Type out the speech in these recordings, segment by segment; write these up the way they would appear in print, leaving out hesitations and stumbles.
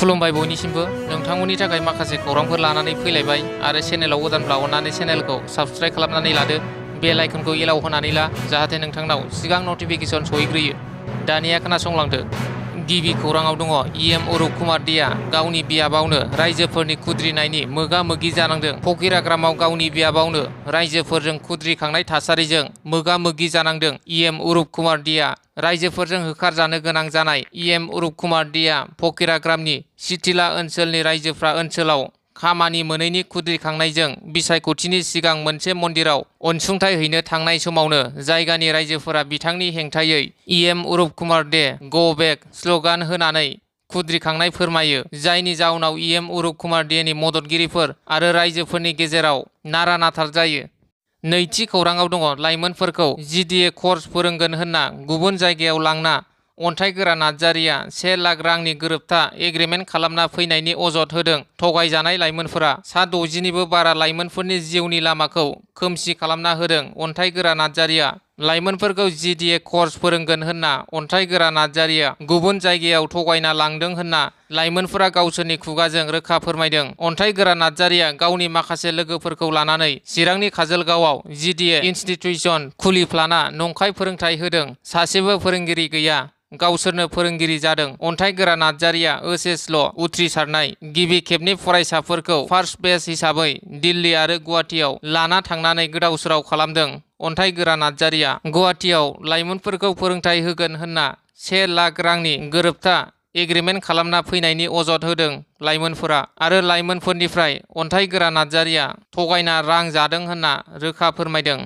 खुलुमबाय बयनिसिमबो नोंथांमोननि थाखाय माखासे खौरांफोर लानानै फैलायबाय आरो चेनेलाव गोदानब्ला अन्नानै चेनेलखौ साबस्क्राइब खालामनानै लादो बेल आइकनखौ एलाव होनानै ला जाहाथे नोंथांनाव सिगां नटिफिकेसन सहैग्रोयो। दानिया खोनासंलांदो। गिबि खौराङाव दङ इएम अरुप कुमार देआ गावनि बियाबावनो रायजोफोरनि खुद्रिनायनि मोगा मोगि जानांदों। फकिराग्रामाव गावनि बियाबावनो रायजोफोरजों खुद्रिखांनाय थासारिजों मोगा मोगि जानांदों। इएम अरुप कुमार देआ रायजोफोरजों होखारजानो गोनां जानाय इएम अरुप कुमार देआ फकिराग्रामनि सिथिला ओनसोलनि रायजोफ्रा ओनसोलाव खामानि मोनैनि खुद्रिखांनायजों बिसायख'थिनि सिगां मोनसे मन्दिराव अनसुंथाइ हैनो थांनाय समावनो जायगानि रायजोफोरा बिथांनि हेंथायै इएम अरुप कुमार दे गो बेक स्लगान होनानै खुद्रिखांनाय फोरमायो, जायनि जाउनाव इएम अरुप कुमार देनि मददगिरिफोर आरो रायजोफोरनि गेजेराव नारा नाथार जायो। नैथि खौराङाव दङ लाइमोनफोरखौ जिडिए कर्स फोरोंगोन होनना गुबुन जायगायाव लांना अन्थाइगोरा नार्जारिया 1 लाख रांनि गोरोबथा एग्रिमेन्ट खालामना फैनायनि अजद होदों। थगायजानाय लाइमोनफोरा सा 60निबो बारा लाइमोनफोरनि जिउनि लामाखौ खोमसि खालामना होदों। अन्थाइगोरा नार्जारिया लाइमोनफोरखौ जिडिए कर्स फोरोंगोन होनना अन्थाइगोरा नार्जारिया गुबुन जायगायाव थगायना लांदों होनना लाइमोनफोरा गावसोरनि खुगाजों रोखा फोरमायदों। अन्थाइगोरा नार्जारिया गावनि माखासे लोगोफोरखौ लानानै चिरांनि काजलगावआव जिडिए इनस्टिट्यूशन खुलिफ्लाना नंखाय फोरोंथाइ होदों। सासेबो फोरोंगिरि गैया, गावसोरनो फोरोंगिरि जादों। अन्थाइगोरा नार्जारिया ओइचएसल उथ्रिसारनाय गिबि खेबनि फरायसाफोरखौ फार्स्ट बेच हिसाबै दिल्ली आरो गुवाहाटीआव लाना थांनानै गोदाव सोराव खालामदों। अन्थाइगोरा नार्जारिया गुवाहाटीआव लाइमोनफोरखौ फोरोंथाइ होगोन होनना 1 लाख रांनि गोरोबथा एग्रिमेन्ट खालामना फैनायनि अजद होदों लाइमोनफोरा आरो लाइमोनफोरनिफ्राय अन्थाइगोरा नार्जारिया थगायना रां जादों होनना रोखा फोरमायदों।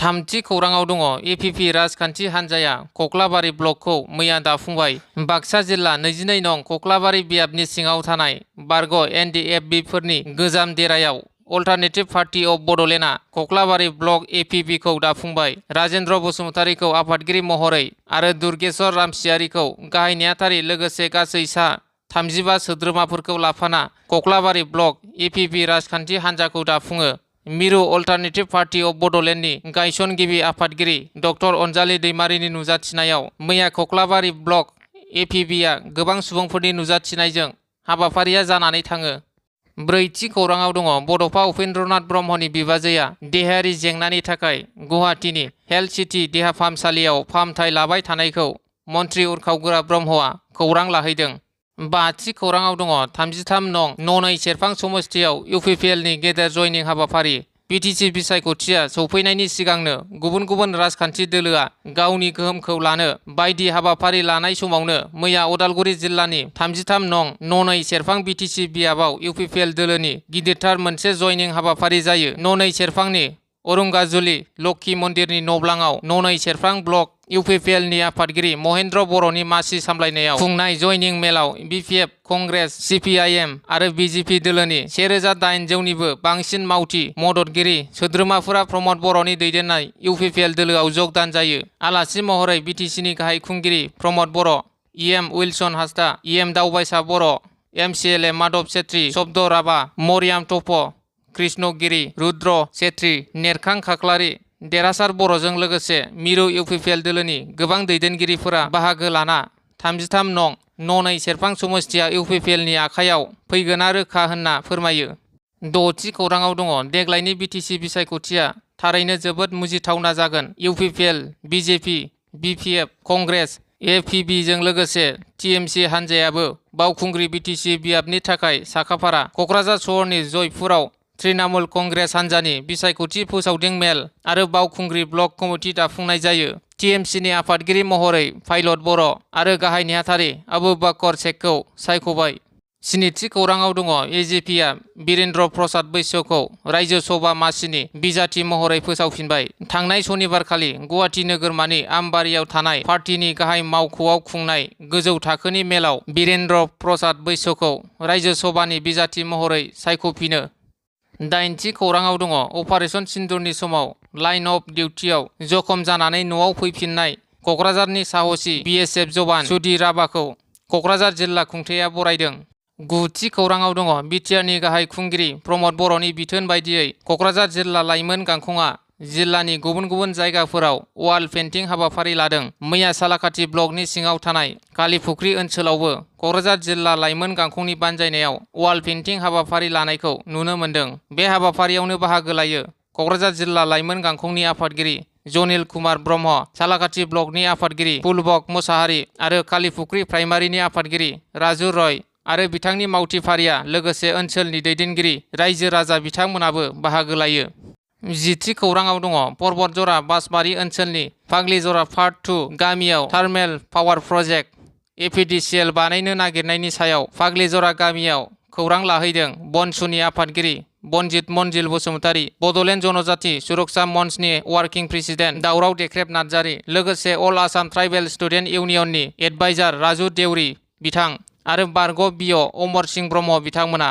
थामथि खौराङाव दङ एपिपि राजखान्थि हान्जाया कक्लाबारि ब्लकखौ मैया दाफुंबाय। बाक्सा जिल्ला 22 नं कक्लाबारि बियाबनि सिङाव थानाय बारग' एनडिएफबिफोरनि गोजाम देरायाव अल्टारनेटिभ पार्टी अफ बड'लेण्डआ कक्लाबारि ब्लक एपिपिखौ दाफुंबाय। राजेन्द्र बसुमतारीखौ आफादगिरि महरै आरो दुर्गेश्वर रामसियारिखौ गाहाय नेहाथारि लोगोसे गासै सा 35 सोद्रोमाफोरखौ लाफाना कक्लाबारि ब्लक एपिपि राजखान्थि हान्जाखौ दाफुङो। मिरु अल्टारनेटिभ पार्टी अफ बड'लेण्डनि गायसनगिरि आफादगिरि डक्टर अनजालि दैमारिनि नुजाथिनायाव मैया कक्लाबारि ब्लक एपिपिआ गोबां सुबुंफोरनि नुजाथिनायजों हाबाफारिया जानानै थाङो। ब्रैथि खौराङाव दङ बड'फा उपेन्द्रनाथ ब्रह्मनि बिबाजैआ देहायारि जेंनानि थाखाय गुवाहाटीनि हेल्थ सिटी देहा फाहामसालियाव फाहामथाय लाबाय थानायखौ मन्त्रि उरखाव गोरा ब्रह्मआ खौरां लाहैदों। बाथि खौराङाव दङ 33 नं ननै सेरफां समस्तियाव इउपिपिएलनि गेदेर जयनिं हाबाफारि। बिटिसि बिसायख'थिया सौफैनायनि सिगांनो गुबुन गुबुन राजखान्थि दोलोआ गावनि गोहोमखौ लानो बायदि हाबाफारि लानाय समावनो मैया उदालगुरि जिल्लानि 33 नं ननै सेरफां बिटिसि बियाबाव इउपिपिएल दोलोनि गिदिरथार मोनसे जयनिं हाबाफारि जायो। ननै सेरफांनि औरंगाजुलि लक्ष्मी मन्दिरनि नब्लाङाव ननै सेरफां ब्लक इउपिपिएलनि आफादगिरि महेन्द्र बर'नि मासि सामलायनायाव खुंनाय जयनिं मेलाव बिपिएफ, कंग्रेस, सिपिआइएम आरो बिजेपि दोलोनि 1800निबो बांसिन मावथि मददगिरि सोद्रोमाफोरा प्रमद बर'नि दैदेननाय इउपिपिएल दोलोआव जगदान जायो। आलासि महरै बिटिसिनि गाहाय खुंगिरि प्रमद बर', EM Wilson Hansda, EM Daobaisa बर', एमसिएलए माधव छेत्री, शब्द राभा, मरियाम टप, कृष्णगिरि, रुद्र छेत्री, नेरखां खाख्लारि, देरहासार बर'जों लोगोसे मिरु इउपिपिएल दोलोनि गोबां दैदेनगिरिफोरा बाहागो लाना 33 नं ननै सेरफां समस्तिया इउपिपिएलनि आखायाव फैगोना रोखा होनना फोरमायो। द'थि खौराङाव दङ देग्लायनि बिटिसि बिसायख'थिया थारैनो जोबोद मुजिथावना जागोन। इउपिपिएल, बिजेपि, बिपिएफ, कंग्रेस, एपिबिजों लोगोसे टिएमसि हान्जायाबो बावखुंग्रि बिटिसि बियाबनि थाखाय साखाफारा। क'क्राझार सहरनि जयपुराव तृणमूल कंग्रेस हान्जानि बिसायख'थि फोसावदिं मेल आरो बावखुंग्रि ब्लक कमिटि दाफुंनाय जायो। टिएमसिनि आफादगिरि महरै पाइलट बर' आरो गाहाय नेहाथारि आबुबकर शेखखौ सायख'बाय। स्निथि खौराङाव दङ एजिपिआ बिरेन्द्र प्रसाद बैस्यखौ रायजो सभा मासिनि बिजाथि महरै फोसावफिनबाय। थांनाय सनिबारखालि गुवाहाटी नोगोरमानि आमबारियाव थानाय पार्टीनि गाहाय मावख'आव खुंनाय गोजौ थाखोनि मेलाव बिरेन्द्र प्रसाद बैस्यखौ रायजो सभानि बिजाथि महरै सायख'फिनो। दाइनथि खौराङाव दङ अपारेशन सिन्दुरनि समाव लाइन अफ डिउटियाव जखम जानानै न'आव फैफिननाय क'क्राझारनि साहसि बिएसएफ जवान सुधि राभाखौ क'क्राझार जिल्ला खुंथाया बरायदों। गुथि खौराङाव दङ बिटिआरनि गाहाय खुंगिरि प्रमद बर'नि बिथोन बायदियै क'क्राझार जिल्ला लाइमोन गांखंआ जिल्लानि गुबुन गुबुन जायगाफोराव वाल पेन्टिं हाबाफारि लादों। मैया सालाकाथि ब्लकनि सिङाव थानाय कालिफुख्रि ओनसोलावबो क'क्राझार जिल्ला लाइमोन गांखंनि बानजायनायाव वाल पेन्टिं हाबाफारि लानायखौ नुनो मोन्दों। बे हाबाफारियावनो बाहागो लायो क'क्राझार जिल्ला लाइमोन गांखंनि आफादगिरि जनिल कुमार ब्रह्म, सालाकाथि ब्लकनि आफादगिरि फुलबक मोसाहारि आरो कालिफुख्रि प्राइमारिनि आफादगिरि राजु रय आरो बिथांनि मावथि फारिया लोगोसे ओनसोलनि दैदेनगिरि रायजो राजा बिथांमोनाबो बाहागो लायो। जिथि खौराङाव दङ पर्बतजरा बासबारि ओनसोलनि फाग्लिजरा पार्ट 2 गामियाव थार्मेल पावार प्रजेक्ट एपिडिसिएल बानायनो नागिरनायनि सायाव फाग्लिजरा गामियाव खौरां लाहैदों बनसुनि आफादगिरि बनजित मनजिल बसुमतारी, बड'लेण्ड जनजाति सुरक्षा मंचनि वार्किं प्रेसिडेन्ट दावराव देख्रेब नार्जारी, लोगोसे अल आसाम ट्राइबेल स्टुडेन्ट इउनियननि एडभाइजार राजु देउरि बिथां आरो बारग' बिअ अमर सिंह ब्रह्म बिथांमोना